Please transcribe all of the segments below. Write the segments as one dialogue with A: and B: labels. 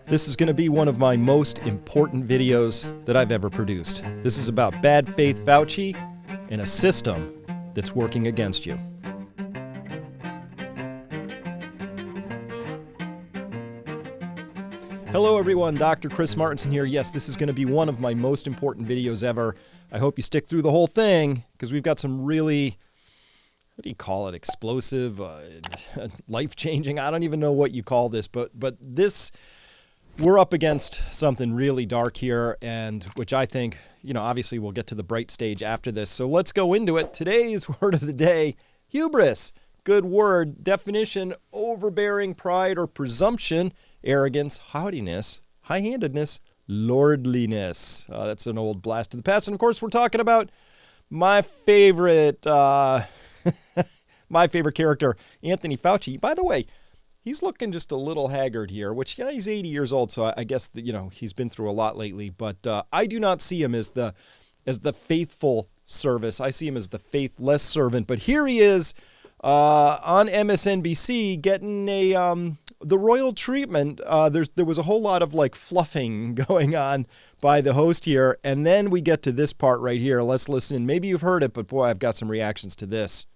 A: This is going to be one of my most important videos that I've ever produced. This is about bad faith Fauci and a system that's working against you. Hello everyone, Dr. Chris Martinson here. Yes, this is going to be one of my most important videos ever. I hope you stick through the whole thing because we've got some really, what do you call it, explosive, life-changing, I don't even know what you call this, but this, we're up against something really dark here, and which I think, obviously we'll get to the bright stage after this. So let's go into it. Today's word of the day, hubris. Good word. Definition, overbearing pride or presumption, arrogance, haughtiness, high-handedness, lordliness. That's an old blast of the past. And of course, we're talking about my favorite, my favorite character, Anthony Fauci. By the way, he's looking just a little haggard here, which, he's 80 years old, so I guess that, he's been through a lot lately. But I do not see him as the faithful service. I see him as the faithless servant. But here he is on MSNBC getting the royal treatment. There was a whole lot of fluffing going on by the host here. And then we get to this part right here. Let's listen. Maybe you've heard it, but boy, I've got some reactions to this.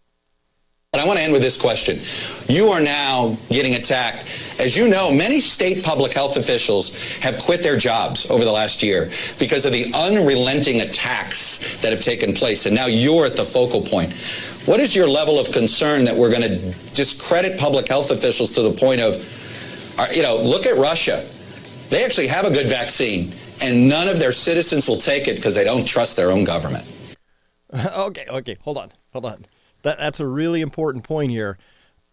B: But I want to end with this question. You are now getting attacked. As you know, many state public health officials have quit their jobs over the last year because of the unrelenting attacks that have taken place. And now you're at the focal point. What is your level of concern that we're going to discredit public health officials to the point of, look at Russia. They actually have a good vaccine, and none of their citizens will take it because they don't trust their own government.
A: Okay. Hold on. That's a really important point here.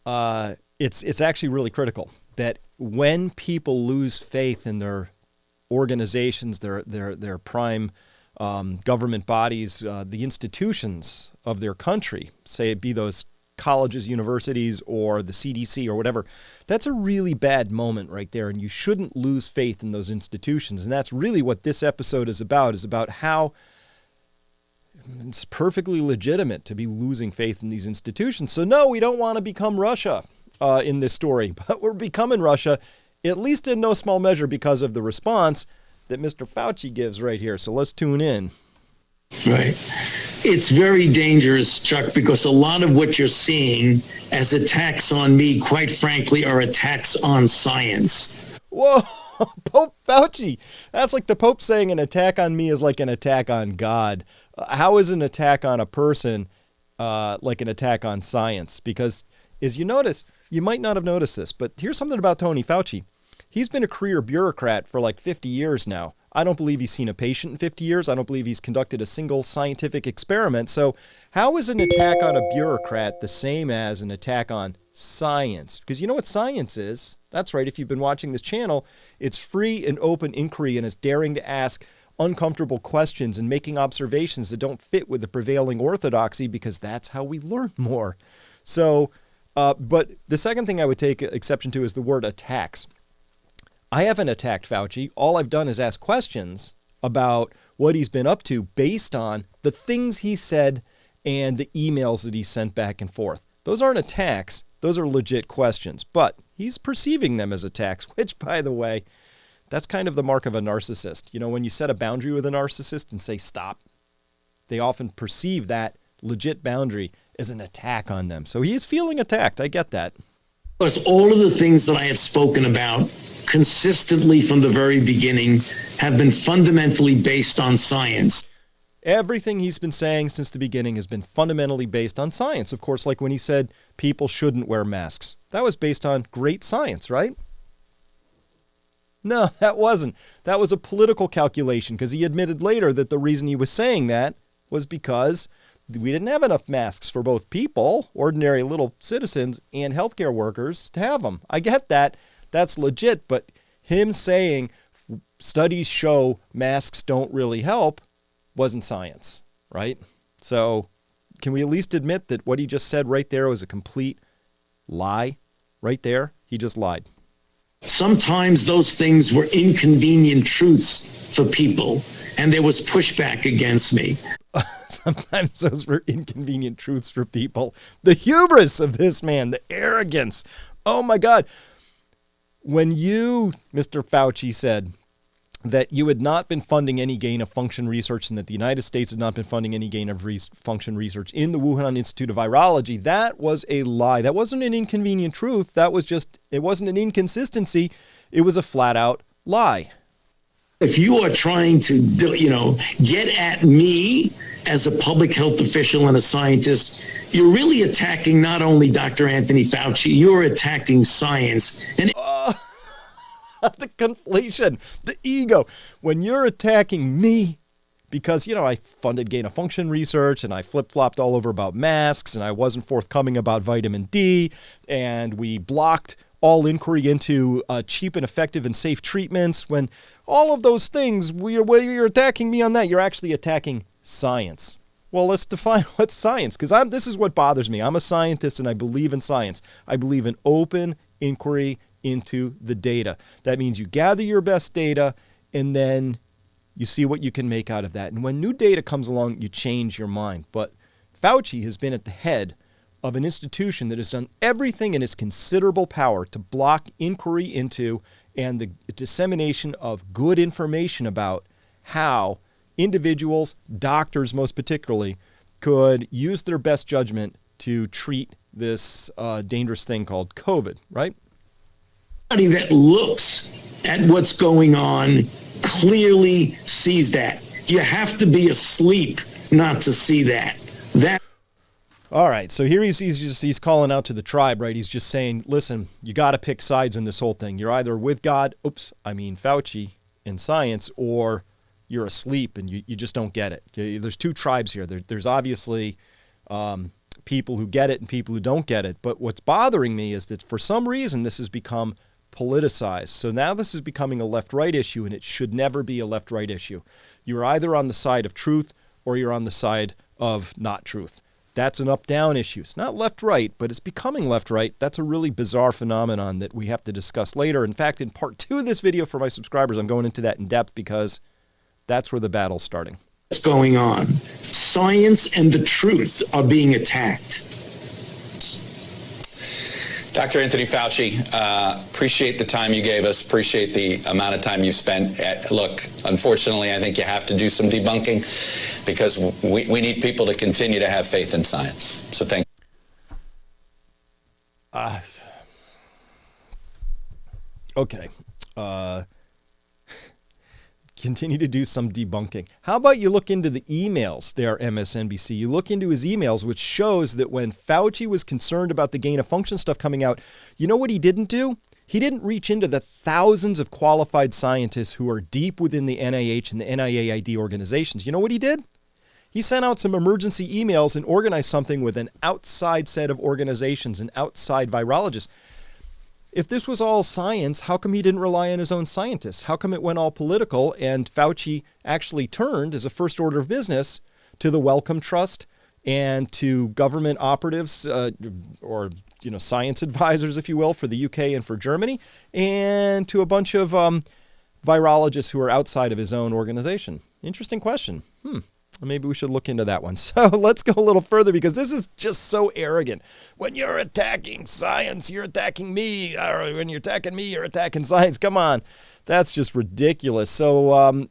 A: It's actually really critical that when people lose faith in their organizations, their prime government bodies, the institutions of their country, say it be those colleges, universities, or the CDC or whatever, that's a really bad moment right there, and you shouldn't lose faith in those institutions. And that's really what this episode is about how it's perfectly legitimate to be losing faith in these institutions. So no, we don't want to become Russia in this story, but we're becoming Russia, at least in no small measure because of the response that Mr. Fauci gives right here. So let's tune in.
C: Right. It's very dangerous, Chuck, because a lot of what you're seeing as attacks on me, quite frankly, are attacks on science.
A: Whoa, Pope Fauci. That's like the Pope saying an attack on me is like an attack on God. How is an attack on a person like an attack on science? Because as you notice, you might not have noticed this, but here's something about Tony Fauci. He's been a career bureaucrat for 50 years now. I don't believe he's seen a patient in 50 years. I don't believe he's conducted a single scientific experiment. So how is an attack on a bureaucrat the same as an attack on science? Because you know what science is? That's right. If you've been watching this channel, it's free and open inquiry, and it's daring to ask uncomfortable questions and making observations that don't fit with the prevailing orthodoxy, because that's how we learn more. So, but the second thing I would take exception to is the word attacks. I haven't attacked Fauci. All I've done is ask questions about what he's been up to based on the things he said and the emails that he sent back and forth. Those aren't attacks. Those are legit questions, but he's perceiving them as attacks, which, by the way, that's kind of the mark of a narcissist. When you set a boundary with a narcissist and say stop, they often perceive that legit boundary as an attack on them. So he is feeling attacked. I get that.
C: Plus, all of the things that I have spoken about consistently from the very beginning have been fundamentally based on science.
A: Everything he's been saying since the beginning has been fundamentally based on science. Of course, like when he said people shouldn't wear masks. That was based on great science, right? No, that wasn't. That was a political calculation, because he admitted later that the reason he was saying that was because we didn't have enough masks for both people, ordinary little citizens, and healthcare workers to have them. I get that. That's legit. But him saying studies show masks don't really help wasn't science, right? So can we at least admit that what he just said right there was a complete lie right there? He just lied.
C: Sometimes those things were inconvenient truths for people, and there was pushback against me.
A: Sometimes those were inconvenient truths for people. The hubris of this man, the arrogance. Oh my God. when you, Mr. Fauci, said that you had not been funding any gain-of-function research and that the United States had not been funding any gain-of-function research in the Wuhan Institute of Virology, that was a lie. That wasn't an inconvenient truth. That was just, it wasn't an inconsistency. It was a flat-out lie.
C: If you are trying to, get at me as a public health official and a scientist, you're really attacking not only Dr. Anthony Fauci, you're attacking science. And
A: the conflation, the ego. When you're attacking me because, I funded gain-of-function research and I flip-flopped all over about masks and I wasn't forthcoming about vitamin D and we blocked all inquiry into cheap and effective and safe treatments, when all of those things, you're attacking me on that, you're actually attacking science. Well, let's define what's science, because this is what bothers me. I'm a scientist and I believe in science. I believe in open inquiry into the data. That means you gather your best data and then you see what you can make out of that. And when new data comes along, you change your mind. But Fauci has been at the head of an institution that has done everything in its considerable power to block inquiry into and the dissemination of good information about how individuals, doctors most particularly, could use their best judgment to treat this dangerous thing called COVID, right?
C: Anybody that looks at what's going on clearly sees that. You have to be asleep not to see that.
A: All right, so here he's calling out to the tribe, right? He's just saying, listen, you got to pick sides in this whole thing. You're either with God, Fauci, in science, or you're asleep and you just don't get it. There's two tribes here. There's obviously people who get it and people who don't get it. But what's bothering me is that for some reason this has become politicized. So now this is becoming a left-right issue, and it should never be a left-right issue. You're either on the side of truth or you're on the side of not truth. That's an up-down issue. It's not left-right, but it's becoming left-right. That's a really bizarre phenomenon that we have to discuss later. In fact, in part 2 of this video for my subscribers, I'm going into that in depth because that's where the battle's starting.
C: What's going on? Science and the truth are being attacked.
B: Dr. Anthony Fauci, appreciate the time you gave us, appreciate the amount of time you spent. Look, unfortunately, I think you have to do some debunking because we need people to continue to have faith in science. So thank you.
A: Okay. Continue to do some debunking. How about you look into the emails there, MSNBC? You look into his emails, which shows that when Fauci was concerned about the gain-of-function stuff coming out, you know what he didn't do? He didn't reach into the thousands of qualified scientists who are deep within the NIH and the NIAID organizations. You know what he did? He sent out some emergency emails and organized something with an outside set of organizations and outside virologists. If this was all science, how come he didn't rely on his own scientists? How come it went all political and Fauci actually turned, as a first order of business, to the Wellcome Trust and to government operatives or science advisors, if you will, for the UK and for Germany, and to a bunch of virologists who are outside of his own organization? Interesting question. Maybe we should look into that one. So let's go a little further because this is just so arrogant. When you're attacking science, you're attacking me. Or when you're attacking me, you're attacking science. Come on. That's just ridiculous. So,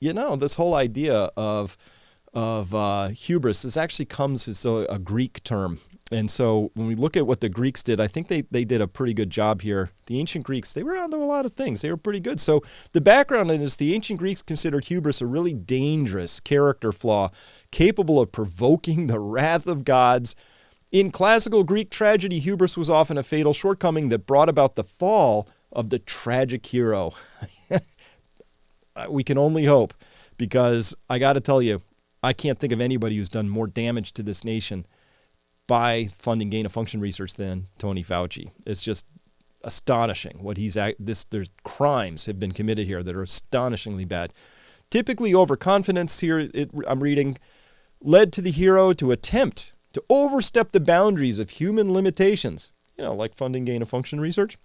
A: this whole idea of hubris, this actually comes as a Greek term. And so when we look at what the Greeks did, I think they did a pretty good job here. The ancient Greeks, they were onto a lot of things. They were pretty good. So the background is the ancient Greeks considered hubris a really dangerous character flaw, capable of provoking the wrath of gods. In classical Greek tragedy, hubris was often a fatal shortcoming that brought about the fall of the tragic hero. We can only hope, because I got to tell you, I can't think of anybody who's done more damage to this nation by funding gain-of-function research than Tony Fauci. It's just astonishing what there's crimes have been committed here that are astonishingly bad. Typically overconfidence here, I'm reading, led to the hero to attempt to overstep the boundaries of human limitations, like funding gain-of-function research,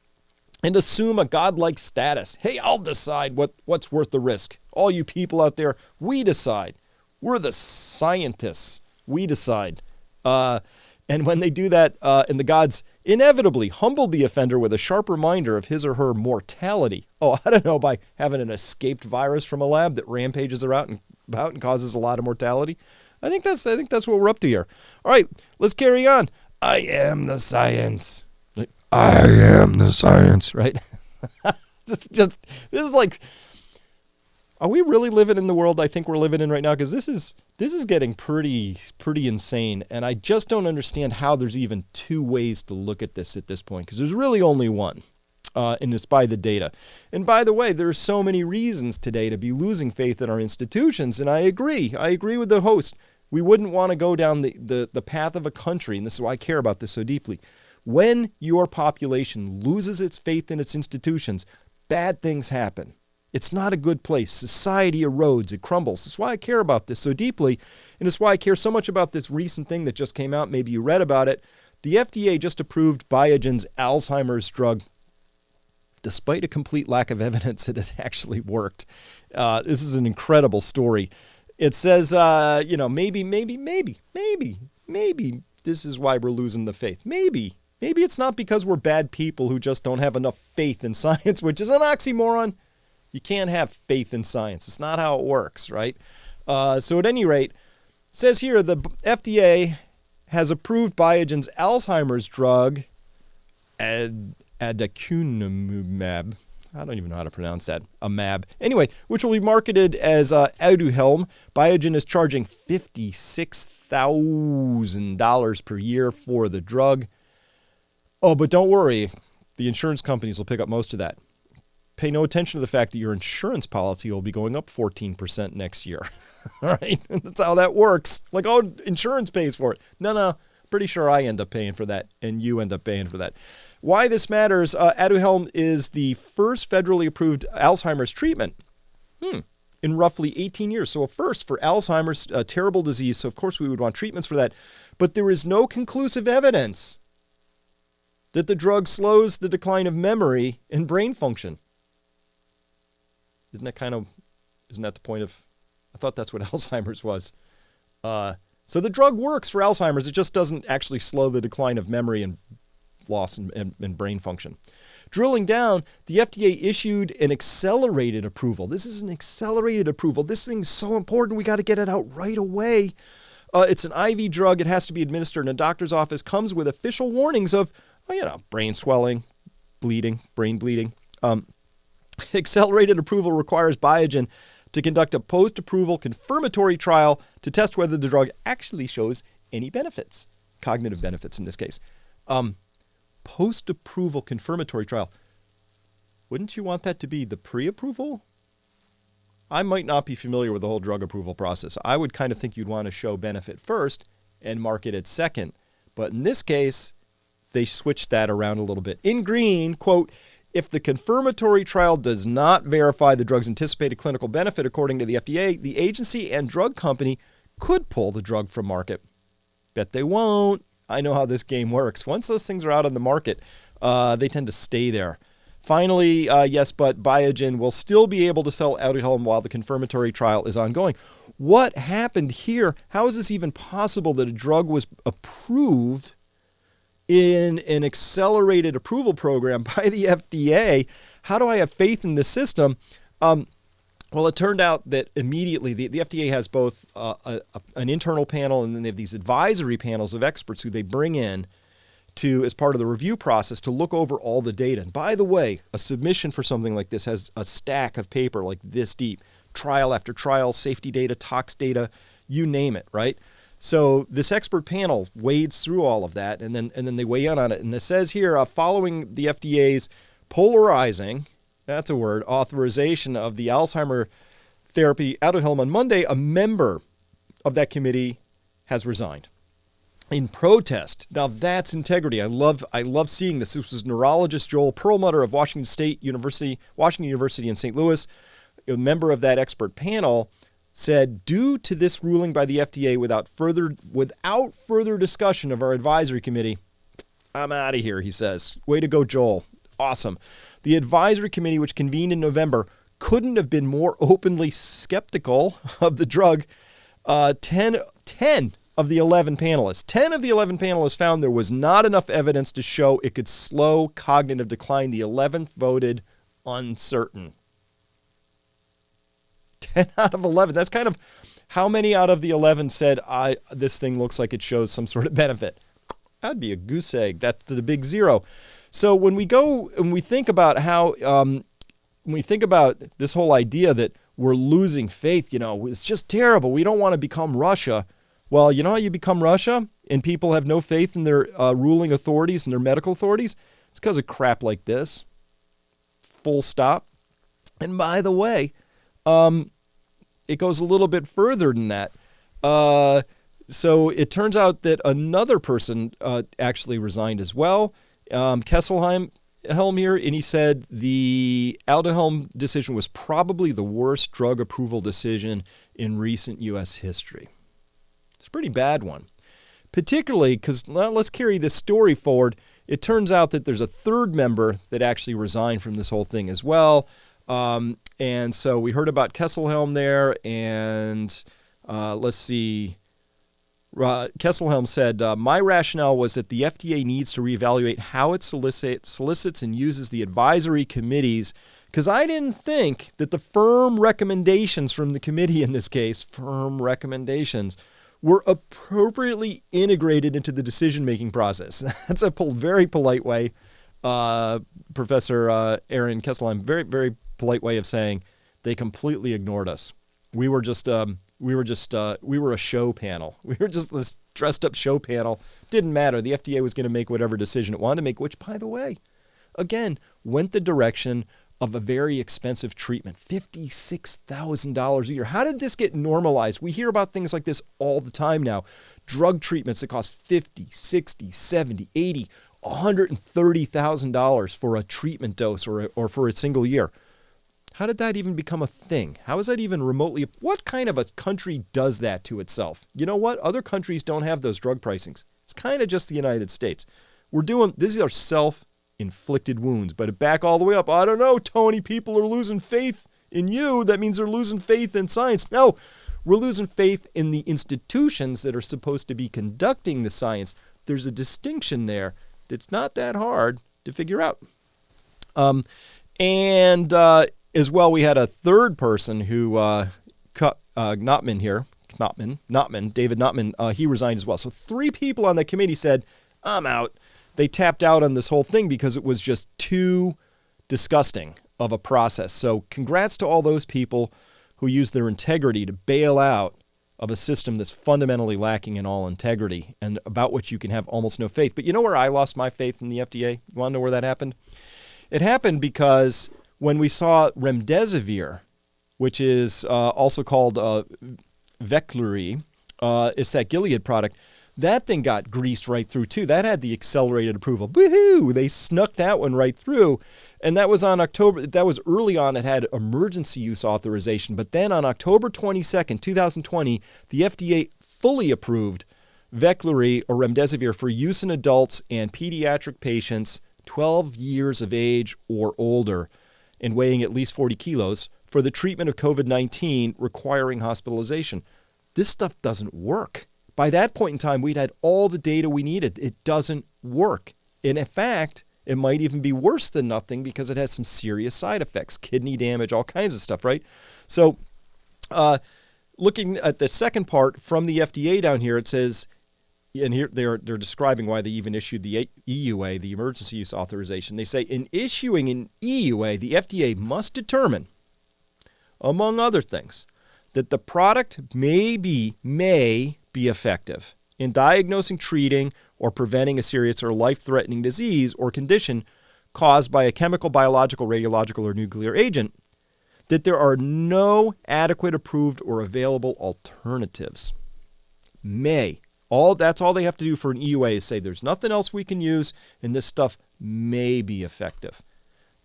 A: and assume a godlike status. Hey, I'll decide what's worth the risk. All you people out there, we decide. We're the scientists. We decide. And when they do that, and the gods inevitably humbled the offender with a sharp reminder of his or her mortality. Oh, I don't know, by having an escaped virus from a lab that rampages about and causes a lot of mortality. I think that's what we're up to here. All right, let's carry on. I am the science. I am the science, right? This is like, are we really living in the world I think we're living in right now? Because this is getting pretty insane, and I just don't understand how there's even two ways to look at this at this point, because there's really only one, and it's by the data. And by the way, there are so many reasons today to be losing faith in our institutions, and I agree with the host. We wouldn't want to go down the path of a country, and this is why I care about this so deeply. When your population loses its faith in its institutions, bad things happen. It's not a good place. Society erodes. It crumbles. That's why I care about this so deeply, and it's why I care so much about this recent thing that just came out. Maybe you read about it. The FDA just approved Biogen's Alzheimer's drug, despite a complete lack of evidence that it actually worked. This is an incredible story. It says, maybe this is why we're losing the faith. Maybe it's not because we're bad people who just don't have enough faith in science, which is an oxymoron. You can't have faith in science. It's not how it works, right? So at any rate, it says here the FDA has approved Biogen's Alzheimer's drug, aducanumab. I don't even know how to pronounce that. A mab. Anyway, which will be marketed as Aduhelm. Biogen is charging $56,000 per year for the drug. Oh, but don't worry. The insurance companies will pick up most of that. Pay no attention to the fact that your insurance policy will be going up 14% next year. All right? That's how that works. Like, oh, insurance pays for it. No. Pretty sure I end up paying for that, and you end up paying for that. Why this matters, Aduhelm is the first federally approved Alzheimer's treatment in roughly 18 years. So a first for Alzheimer's, a terrible disease. So, of course, we would want treatments for that. But there is no conclusive evidence that the drug slows the decline of memory and brain function. Isn't that the point of, I thought that's what Alzheimer's was. So the drug works for Alzheimer's. It just doesn't actually slow the decline of memory and loss and brain function. Drilling down, the FDA issued an accelerated approval. This is an accelerated approval. This thing's so important. We got to get it out right away. It's an IV drug. It has to be administered in a doctor's office. Comes with official warnings of, brain swelling, bleeding, brain bleeding. Accelerated approval requires Biogen to conduct a post-approval confirmatory trial to test whether the drug actually shows any benefits, cognitive benefits in this case. Post-approval confirmatory trial. Wouldn't you want that to be the pre-approval? I might not be familiar with the whole drug approval process. I would kind of think you'd want to show benefit first and market it second. But in this case, they switched that around a little bit. In green, quote, if the confirmatory trial does not verify the drug's anticipated clinical benefit according to the FDA, the agency and drug company could pull the drug from market. Bet they won't. I know how this game works. Once those things are out on the market, they tend to stay there. Finally, yes, but Biogen will still be able to sell Aduhelm while the confirmatory trial is ongoing. What happened here? How is this even possible that a drug was approved in an accelerated approval program by the FDA? How do I have faith in the system? Well, it turned out that immediately the FDA has both an internal panel, and then they have these advisory panels of experts who they bring in to, as part of the review process, to look over all the data. And by the way, a submission for something like this has a stack of paper like this deep, trial after trial, safety data, tox data, you name it, right? So this expert panel wades through all of that, and then they weigh in on it. And it says here, following the FDA's polarizing, that's a word, authorization of the Alzheimer therapy Aduhelm on Monday, a member of that committee has resigned in protest. Now that's integrity. I love seeing this. This was neurologist Joel Perlmutter of Washington University in St. Louis, a member of that expert panel, said, due to this ruling by the FDA without further discussion of our advisory committee, I'm out of here, he says. Way to go, Joel. Awesome. The advisory committee, which convened in November, couldn't have been more openly skeptical of the drug. 10 of the 11 panelists. 10 of the 11 panelists found there was not enough evidence to show it could slow cognitive decline. The 11th voted uncertain. 10 out of 11. That's kind of how many out of the 11 said, this thing looks like it shows some sort of benefit. That'd be a goose egg. That's the big zero. So when we go and we think about how, when we think about this whole idea that we're losing faith, it's just terrible. We don't want to become Russia. Well, you know how you become Russia and people have no faith in their ruling authorities and their medical authorities? It's because of crap like this. Full stop. And by the way, it goes a little bit further than that. So it turns out that another person actually resigned as well. Kesselheim here, and he said the Aldehelm decision was probably the worst drug approval decision in recent U.S. history. It's a pretty bad one, particularly because, let's carry this story forward. It turns out that there's a third member that actually resigned from this whole thing as well. And so we heard about Kesselhelm there, and let's see. Kesselhelm said, my rationale was that the FDA needs to reevaluate how it solicits and uses the advisory committees, because I didn't think that the firm recommendations from the committee in this case, firm recommendations, were appropriately integrated into the decision-making process. That's a very polite way, Professor Aaron Kesselheim, very, very polite way of saying they completely ignored us. We were a show panel. We were just this dressed up show panel. Didn't matter. The FDA was going to make whatever decision it wanted to make, which, by the way, again, went the direction of a very expensive treatment, $56,000 a year. How did this get normalized? We hear about things like this all the time now. Drug treatments that cost $50, $60, $70, $80, $130,000 for a treatment dose or for a single year. How did that even become a thing? How is that even remotely? What kind of a country does that to itself? You know what? Other countries don't have those drug pricings. It's kind of just the United States. These are self-inflicted wounds, but back all the way up. I don't know, Tony, people are losing faith in you. That means they're losing faith in science. No, we're losing faith in the institutions that are supposed to be conducting the science. There's a distinction there that's not that hard to figure out. As well, we had a third person who, David Notman, he resigned as well. So 3 people on the committee said, I'm out. They tapped out on this whole thing because it was just too disgusting of a process. So congrats to all those people who used their integrity to bail out of a system that's fundamentally lacking in all integrity and about which you can have almost no faith. But you know where I lost my faith in the FDA? You want to know where that happened? It happened because when we saw Remdesivir, which is also called Veklury, it's that Gilead product, that thing got greased right through too. That had the accelerated approval. Woohoo! They snuck that one right through. And that was on that was early on, it had emergency use authorization. But then on October 22nd, 2020, the FDA fully approved Veklury or Remdesivir for use in adults and pediatric patients 12 years of age or older and weighing at least 40 kilos for the treatment of COVID-19 requiring hospitalization. This stuff doesn't work. By that point in time, we'd had all the data we needed. It doesn't work. And in fact, it might even be worse than nothing because it has some serious side effects, kidney damage, all kinds of stuff, right? So looking at the second part from the FDA down here, it says, and here they're describing why they even issued the EUA, the emergency use authorization. They say, in issuing an EUA, the FDA must determine, among other things, that the product may be effective in diagnosing, treating, or preventing a serious or life-threatening disease or condition caused by a chemical, biological, radiological, or nuclear agent, that there are no adequate, approved, or available alternatives. That's all they have to do for an EUA is say there's nothing else we can use and this stuff may be effective.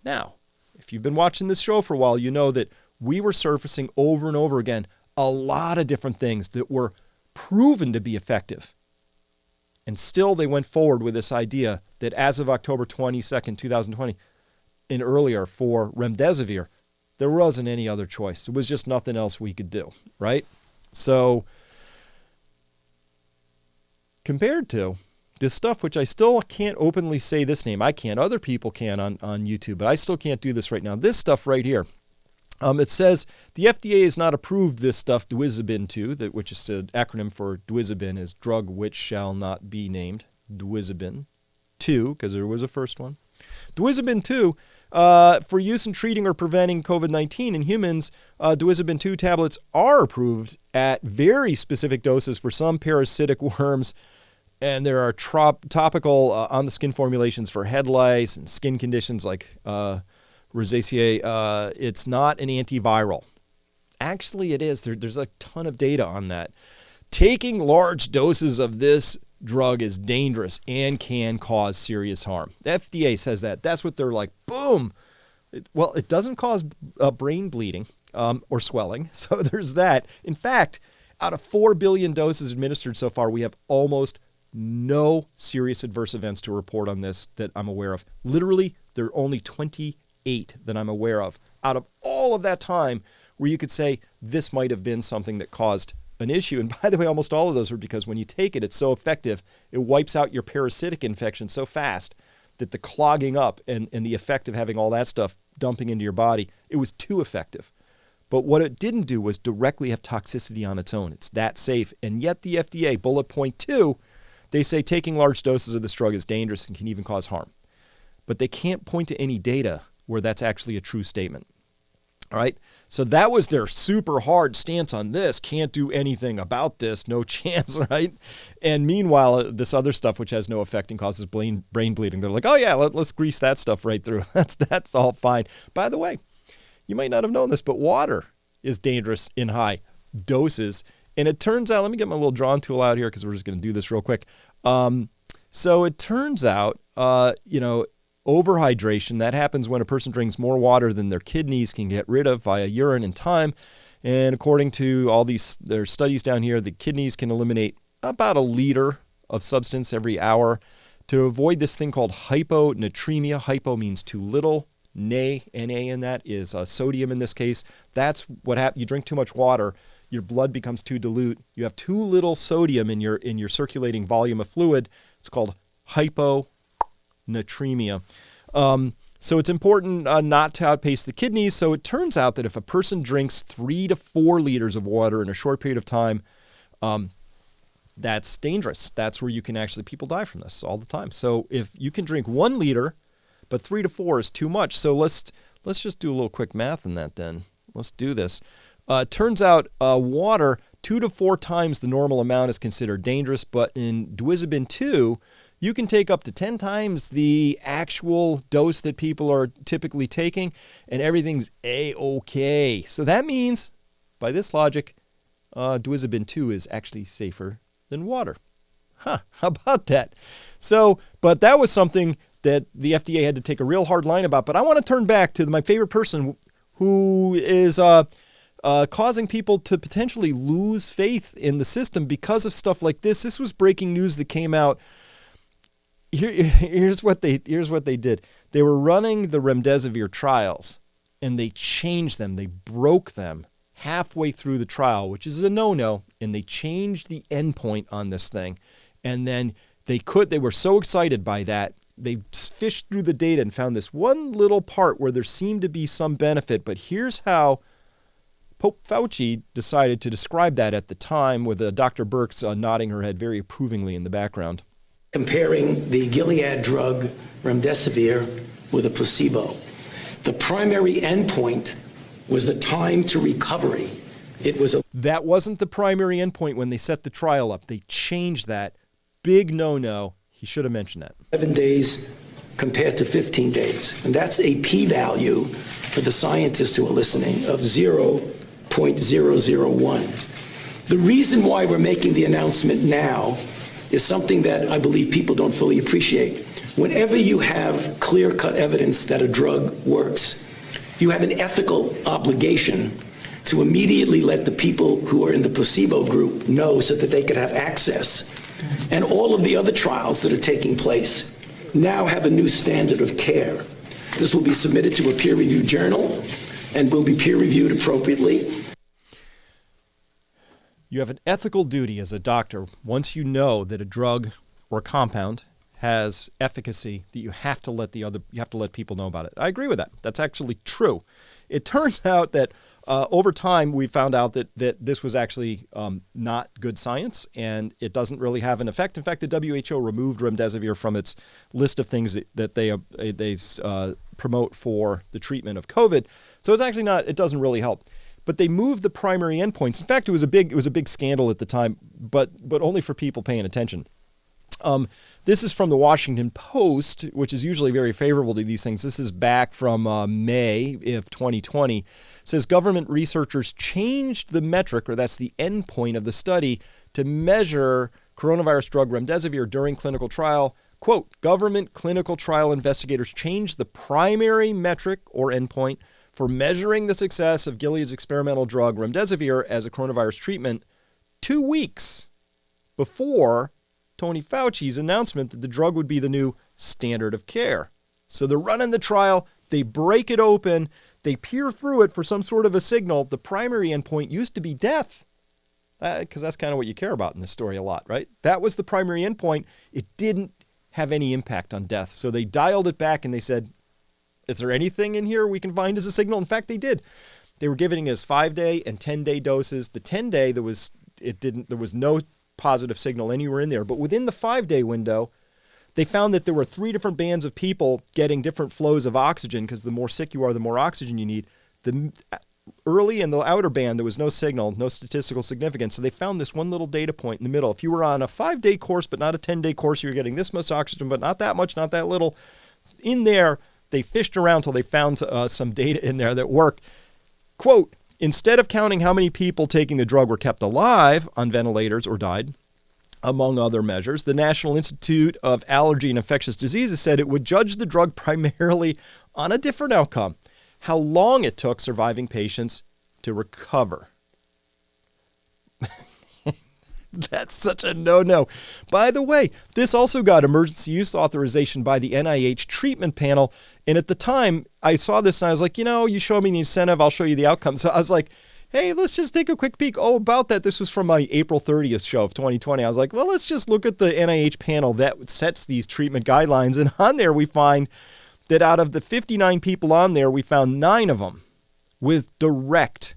A: Now, if you've been watching this show for a while, you know that we were surfacing over and over again a lot of different things that were proven to be effective. And still they went forward with this idea that as of October 22nd, 2020, and earlier for Remdesivir, there wasn't any other choice. There was just nothing else we could do, right? So compared to this stuff, which I still can't openly say this name. I can't. Other people can on YouTube, but I still can't do this right now. This stuff right here. It says the FDA has not approved this stuff, Duizabin 2, which is an acronym for Duizabin, is drug which shall not be named. Duizabin 2, because there was a first one. Duizabin 2, for use in treating or preventing COVID-19 in humans, Duizabin 2 tablets are approved at very specific doses for some parasitic worms. And there are topical on-the-skin formulations for head lice and skin conditions like rosacea. It's not an antiviral. Actually, it is. There's a ton of data on that. Taking large doses of this drug is dangerous and can cause serious harm. The FDA says that. That's what they're like, boom. Well, it doesn't cause brain bleeding or swelling. So there's that. In fact, out of 4 billion doses administered so far, we have almost no serious adverse events to report on this that I'm aware of. Literally, there are only 28 that I'm aware of out of all of that time where you could say this might have been something that caused an issue. And by the way, almost all of those are because when you take it, it's so effective, it wipes out your parasitic infection so fast that the clogging up and the effect of having all that stuff dumping into your body, it was too effective. But what it didn't do was directly have toxicity on its own. It's that safe. And yet the FDA, bullet point 2, they say taking large doses of this drug is dangerous and can even cause harm. But they can't point to any data where that's actually a true statement. All right? So that was their super hard stance on this. Can't do anything about this. No chance, right? And meanwhile, this other stuff, which has no effect and causes brain bleeding, they're like, oh yeah, let's grease that stuff right through. That's all fine. By the way, you might not have known this, but water is dangerous in high doses. And it turns out, let me get my little drawing tool out here because we're just going to do this real quick. So it turns out, overhydration, that happens when a person drinks more water than their kidneys can get rid of via urine in time. And according to all their studies down here, the kidneys can eliminate about a liter of substance every hour to avoid this thing called hyponatremia. Hypo means too little. Na in that is sodium in this case. That's what happens. You drink too much water, your blood becomes too dilute. You have too little sodium in your circulating volume of fluid. It's called hyponatremia. So it's important not to outpace the kidneys. So it turns out that if a person drinks 3 to 4 liters of water in a short period of time, that's dangerous. That's where people die from this all the time. So if you can drink 1 liter, but 3 to 4 is too much. So let's just do a little quick math on that then. Let's do this. Turns out water 2 to 4 times the normal amount is considered dangerous, but in Duizabin 2, you can take up to 10 times the actual dose that people are typically taking, and everything's A-okay. So that means, by this logic, Duizabin 2 is actually safer than water. How about that? So, but that was something that the FDA had to take a real hard line about. But I want to turn back to my favorite person who is causing people to potentially lose faith in the system because of stuff like this. This was breaking news that came out. Here's what they did. They were running the Remdesivir trials, and they changed them. They broke them halfway through the trial, which is a no-no, and they changed the endpoint on this thing. And then they were so excited by that, they fished through the data and found this one little part where there seemed to be some benefit. But here's how Pope Fauci decided to describe that at the time, with Dr. Birx nodding her head very approvingly in the background.
C: Comparing the Gilead drug Remdesivir with a placebo. The primary endpoint was the time to recovery. That
A: wasn't the primary endpoint when they set the trial up. They changed that. Big no-no. He should have mentioned that.
C: 7 days compared to 15 days. And that's a p-value for the scientists who are listening of 0.001. The reason why we're making the announcement now is something that I believe people don't fully appreciate. Whenever you have clear-cut evidence that a drug works, you have an ethical obligation to immediately let the people who are in the placebo group know so that they could have access. And all of the other trials that are taking place now have a new standard of care. This will be submitted to a peer-reviewed journal and will be peer-reviewed appropriately.
A: You have an ethical duty as a doctor, once you know that a drug or a compound has efficacy, that you have to let people know about it. I agree with that. That's actually true. It turns out that over time we found out that this was actually not good science, and it doesn't really have an effect. In fact, the WHO removed remdesivir from its list of things that they promote for the treatment of COVID. So it's actually not. It doesn't really help. But they moved the primary endpoints. In fact, it was a big scandal at the time, but only for people paying attention. This is from the Washington Post, which is usually very favorable to these things. This is back from May of 2020. It says government researchers changed the metric, or that's the endpoint of the study, to measure coronavirus drug remdesivir during clinical trial. Quote, government clinical trial investigators changed the primary metric or endpoint for measuring the success of Gilead's experimental drug remdesivir as a coronavirus treatment 2 weeks before Tony Fauci's announcement that the drug would be the new standard of care. So they're running the trial, they break it open, they peer through it for some sort of a signal. The primary endpoint used to be death, because that's kind of what you care about in this story a lot, right? That was the primary endpoint. It didn't have any impact on death. So they dialed it back and they said, is there anything in here we can find as a signal? In fact, they did. They were giving us 5-day and 10-day doses. The 10-day, there was no positive signal anywhere in there. But within the 5-day window, they found that there were 3 different bands of people getting different flows of oxygen, because the more sick you are, the more oxygen you need. The early and the outer band, there was no signal, no statistical significance. So they found this one little data point in the middle. If you were on a 5-day course but not a 10-day course, you were getting this much oxygen, but not that much, not that little. In there, they fished around till they found some data in there that worked. Quote, instead of counting how many people taking the drug were kept alive on ventilators or died, among other measures, the National Institute of Allergy and Infectious Diseases said it would judge the drug primarily on a different outcome: how long it took surviving patients to recover. That's such a no-no. By the way, this also got emergency use authorization by the NIH treatment panel. And at the time, I saw this and I was like, you show me the incentive, I'll show you the outcome. So I was like, hey, let's just take a quick peek. Oh, about that. This was from my April 30th show of 2020. I was like, well, let's just look at the NIH panel that sets these treatment guidelines. And on there, we find that out of the 59 people on there, we found 9 of them with direct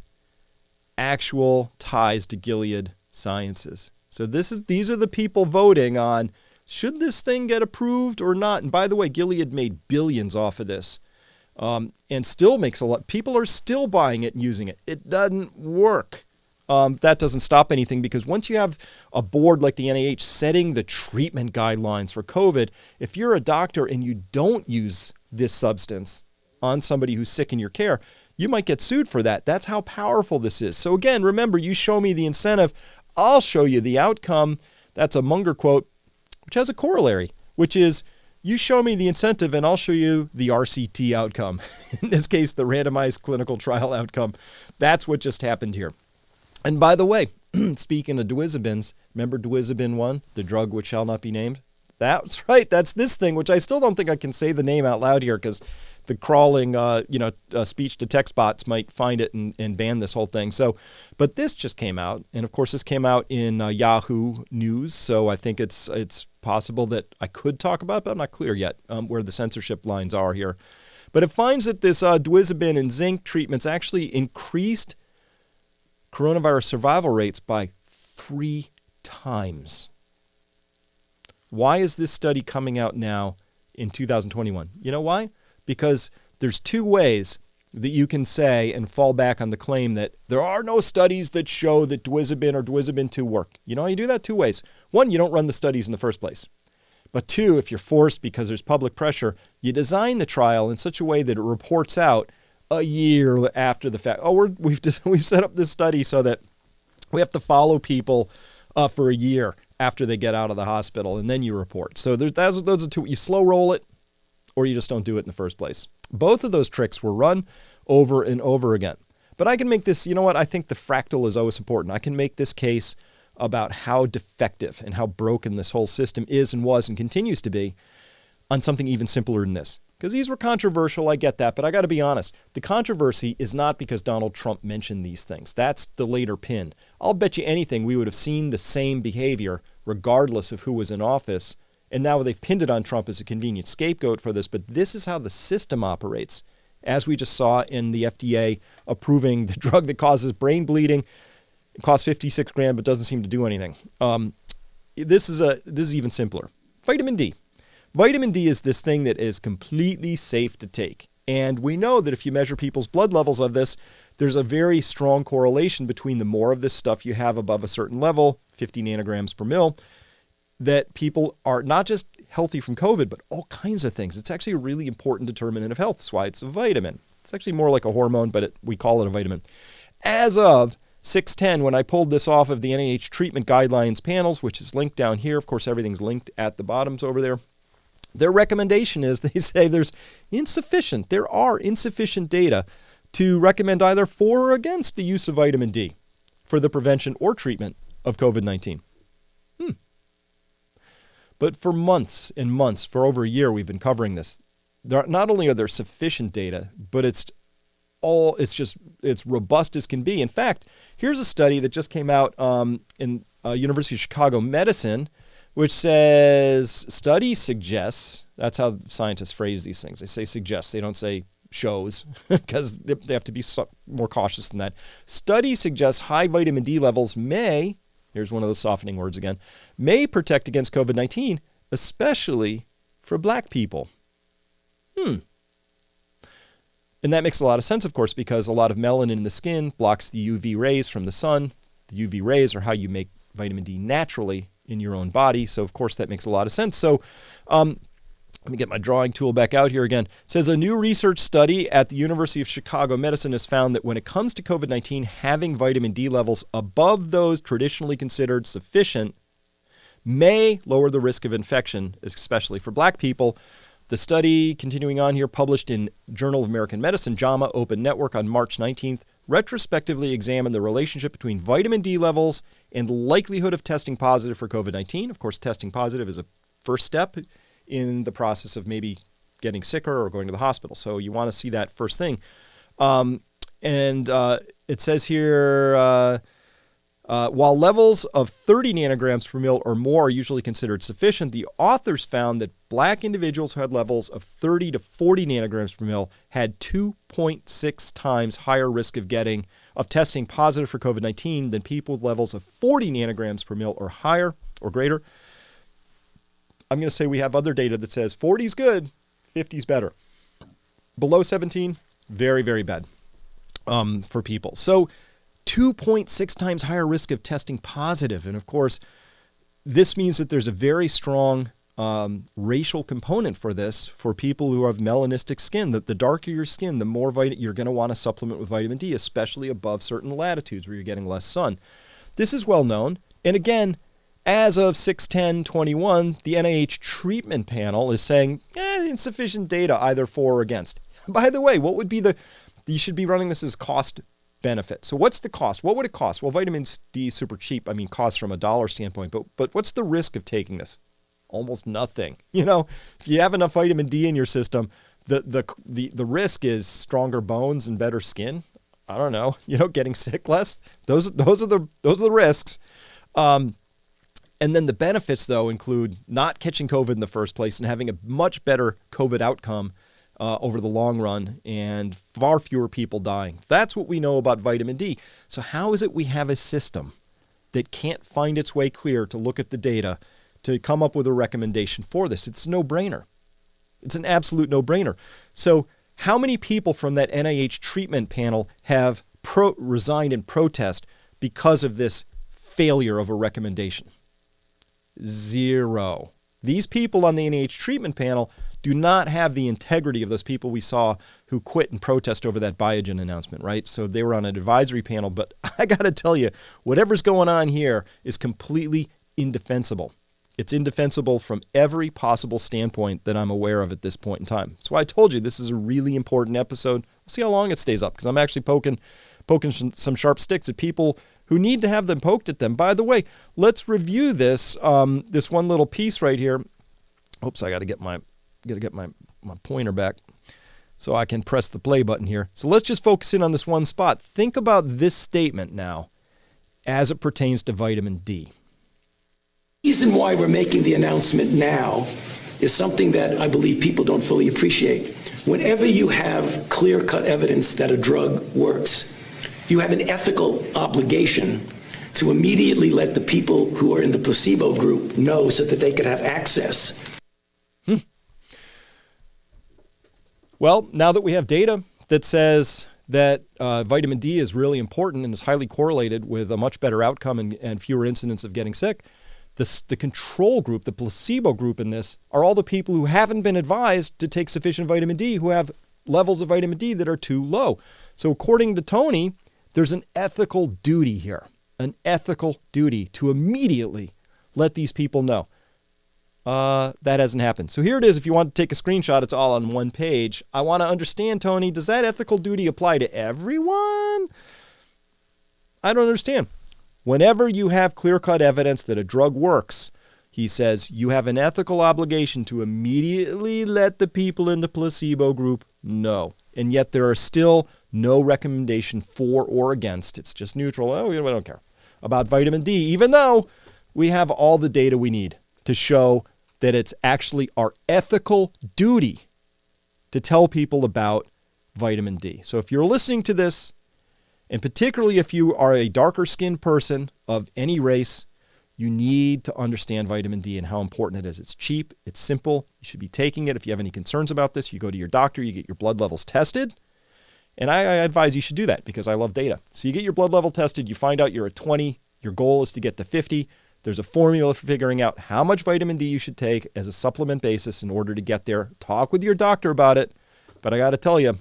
A: actual ties to Gilead Sciences. So these are the people voting on, should this thing get approved or not? And by the way, Gilead made billions off of this, and still makes a lot. People are still buying it and using it. It doesn't work. That doesn't stop anything, because once you have a board like the NIH setting the treatment guidelines for COVID, if you're a doctor and you don't use this substance on somebody who's sick in your care, you might get sued for that. That's how powerful this is. So again, remember, you show me the incentive, I'll show you the outcome. That's a Munger quote, which has a corollary, which is, you show me the incentive and I'll show you the RCT outcome. In this case, the randomized clinical trial outcome. That's what just happened here. And by the way, speaking of Dwizabins, remember Dwizabin 1, the drug which shall not be named? That's right. That's this thing, which I still don't think I can say the name out loud here, because the crawling, speech-to-text bots might find it and ban this whole thing. So, but this just came out, and of course this came out in Yahoo News. So I think it's possible that I could talk about it, but I'm not clear yet where the censorship lines are here. But it finds that this Dwizabin and zinc treatments actually increased coronavirus survival rates by 3 times. Why is this study coming out now in 2021? You know why? Because there's 2 ways that you can say and fall back on the claim that there are no studies that show that Dwizabin or Dwizabin 2 work. You know how you do that? 2 ways. 1, you don't run the studies in the first place. But 2, if you're forced because there's public pressure, you design the trial in such a way that it reports out a year after the fact. Oh, we've set up this study so that we have to follow people for a year after they get out of the hospital, and then you report. So those are 2. You slow roll it, or you just don't do it in the first place. Both of those tricks were run over and over again. But I can make this, you know what? I think the fractal is always important. I can make this case about how defective and how broken this whole system is and was and continues to be on something even simpler than this. because these were controversial. I get that. But I got to be honest. The controversy is not because Donald Trump mentioned these things. That's the later pin. I'll bet you anything we would have seen the same behavior regardless of who was in office. And now they've pinned it on Trump as a convenient scapegoat for this. But this is how the system operates, as we just saw in the FDA approving the drug that causes brain bleeding. It costs $56,000, but doesn't seem to do anything. This is even simpler. Vitamin D. Vitamin D is this thing that is completely safe to take. And we know that if you measure people's blood levels of this, there's a very strong correlation between the more of this stuff you have above a certain level, 50 nanograms per mil, that people are not just healthy from COVID, but all kinds of things. It's actually a really important determinant of health. That's why it's a vitamin. It's actually more like a hormone, but we call it a vitamin. As of 6/10, when I pulled this off of the NIH treatment guidelines panels, which is linked down here. Of course, everything's linked at the bottoms over there. Their recommendation is they say there are insufficient data to recommend either for or against the use of vitamin D for the prevention or treatment of COVID-19. But for months and months, for over a year, we've been covering this. Not only are there sufficient data, but it's robust as can be. In fact, here's a study that just came out in University of Chicago Medicine, which says study suggests, that's how scientists phrase these things. They say suggests, they don't say shows, because they have to be more cautious than that. Study suggests high vitamin D levels may, here's one of those softening words again, may protect against COVID-19, especially for black people. And that makes a lot of sense, of course, because a lot of melanin in the skin blocks the UV rays from the sun. The UV rays are how you make vitamin D naturally in your own body. So, of course, that makes a lot of sense. So let me get my drawing tool back out here again. It says a new research study at the University of Chicago Medicine has found that when it comes to COVID-19, having vitamin D levels above those traditionally considered sufficient may lower the risk of infection, especially for black people. The study, continuing on here, published in Journal of American Medicine, JAMA Open Network on March 19th, retrospectively examined the relationship between vitamin D levels and likelihood of testing positive for COVID-19. Of course, testing positive is a first step in the process of maybe getting sicker or going to the hospital. So you want to see that first thing. It says here, while levels of 30 nanograms per mil or more are usually considered sufficient, the authors found that black individuals who had levels of 30 to 40 nanograms per mil had 2.6 times higher risk of testing positive for COVID-19 than people with levels of 40 nanograms per mil or higher or greater. I'm going to say we have other data that says 40 is good, 50 is better. Below 17, very, very bad for people. So 2.6 times higher risk of testing positive. And of course, this means that there's a very strong racial component for this for people who have melanistic skin. The darker your skin, the more you're going to want to supplement with vitamin D, especially above certain latitudes where you're getting less sun. This is well known. And again, as of 6/10/21, the NIH treatment panel is saying insufficient data either for or against. By the way, what would be you should be running this as cost benefit. So what's the cost? What would it cost? Well, vitamin D is super cheap. I mean, cost from a dollar standpoint, but what's the risk of taking this? Almost nothing. If you have enough vitamin D in your system, the risk is stronger bones and better skin. I don't know, getting sick less. Those are the risks. And then the benefits, though, include not catching COVID in the first place and having a much better COVID outcome over the long run and far fewer people dying. That's what we know about vitamin D. So how is it we have a system that can't find its way clear to look at the data to come up with a recommendation for this? It's a no-brainer. It's an absolute no-brainer. So how many people from that NIH treatment panel have resigned in protest because of this failure of a recommendation? 0. These people on the NIH treatment panel do not have the integrity of those people we saw who quit and protest over that Biogen announcement, right? So they were on an advisory panel, but I got to tell you, whatever's going on here is completely indefensible. It's indefensible from every possible standpoint that I'm aware of at this point in time. That's why I told you this is a really important episode. We'll see how long it stays up, because I'm actually poking some sharp sticks at people who need to have them poked at them. By the way, let's review this one little piece right here. Oops, I got to get my my pointer back so I can press the play button here. So let's just focus in on this one spot. Think about this statement now as it pertains to vitamin D.
D: The reason why we're making the announcement now is something that I believe people don't fully appreciate. Whenever you have clear-cut evidence that a drug works, you have an ethical obligation to immediately let the people who are in the placebo group know so that they could have access.
A: Well, now that we have data that says that vitamin D is really important and is highly correlated with a much better outcome and fewer incidents of getting sick, the control group, the placebo group in this, are all the people who haven't been advised to take sufficient vitamin D, who have levels of vitamin D that are too low. So according to Tony, there's an ethical duty here, an ethical duty to immediately let these people know. That hasn't happened. So here it is. If you want to take a screenshot, it's all on one page. I want to understand, Tony, does that ethical duty apply to everyone? I don't understand. Whenever you have clear-cut evidence that a drug works, he says you have an ethical obligation to immediately let the people in the placebo group know. And yet there are still no recommendation for or against. It's just neutral. Oh, we don't care about vitamin D, even though we have all the data we need to show that it's actually our ethical duty to tell people about vitamin D. So if you're listening to this, and particularly if you are a darker skinned person of any race, you need to understand vitamin D and how important it is. It's cheap, it's simple, you should be taking it. If you have any concerns about this, you go to your doctor, you get your blood levels tested. And I advise you should do that because I love data. So you get your blood level tested, you find out you're at 20, your goal is to get to 50. There's a formula for figuring out how much vitamin D you should take as a supplement basis in order to get there. Talk with your doctor about it. But I got to tell you,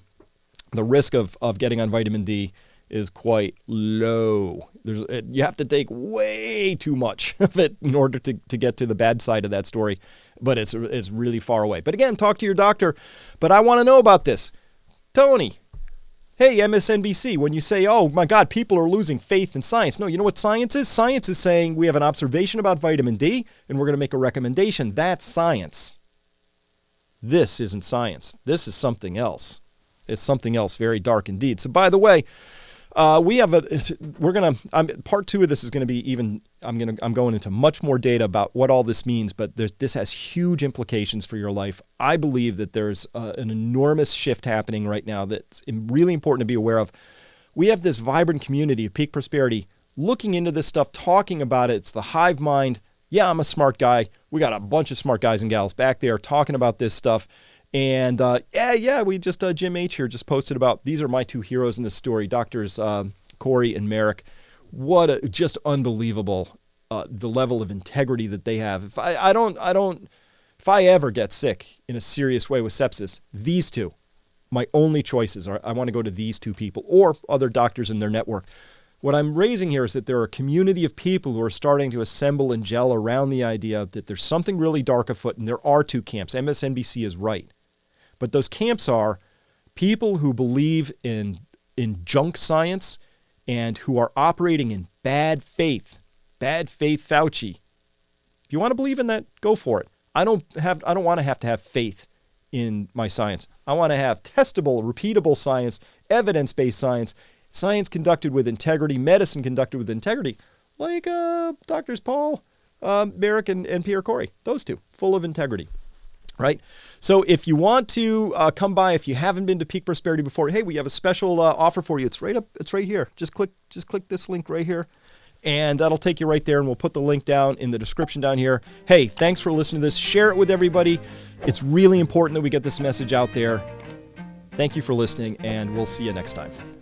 A: the risk of getting on vitamin D is quite low. You have to take way too much of it in order to get to the bad side of that story. But it's really far away. But again, talk to your doctor. But I want to know about this. Tony. Hey, MSNBC, when you say, oh my God, people are losing faith in science. No, you know what science is? Science is saying we have an observation about vitamin D and we're going to make a recommendation. That's science. This isn't science. This is something else. It's something else very dark indeed. So by the way, part two of this is going to be even, I'm going into much more data about what all this means, but this has huge implications for your life. I believe that there's an enormous shift happening right now that's really important to be aware of. We have this vibrant community of peak prosperity looking into this stuff, talking about it. It's the hive mind. Yeah, I'm a smart guy. We got a bunch of smart guys and gals back there talking about this stuff. And we just, Jim H. here just posted about, these are my two heroes in this story, Doctors Corey and Merrick. Just unbelievable, the level of integrity that they have. If I ever get sick in a serious way with sepsis, these two, my only choices are, I want to go to these two people or other doctors in their network. What I'm raising here is that there are a community of people who are starting to assemble and gel around the idea that there's something really dark afoot, and there are two camps. MSNBC is right. But those camps are people who believe in junk science and who are operating in bad faith Fauci. If you want to believe in that, go for it. I don't want to have faith in my science. I want to have testable, repeatable science, evidence-based science, science conducted with integrity, medicine conducted with integrity, like Doctors Paul, Merrick, and Pierre Corey. Those two, full of integrity. Right? So if you want to come by, if you haven't been to Peak Prosperity before, hey, we have a special offer for you. It's right up. It's right here. Just click this link right here, and that'll take you right there. And we'll put the link down in the description down here. Hey, thanks for listening to this. Share it with everybody. It's really important that we get this message out there. Thank you for listening, and we'll see you next time.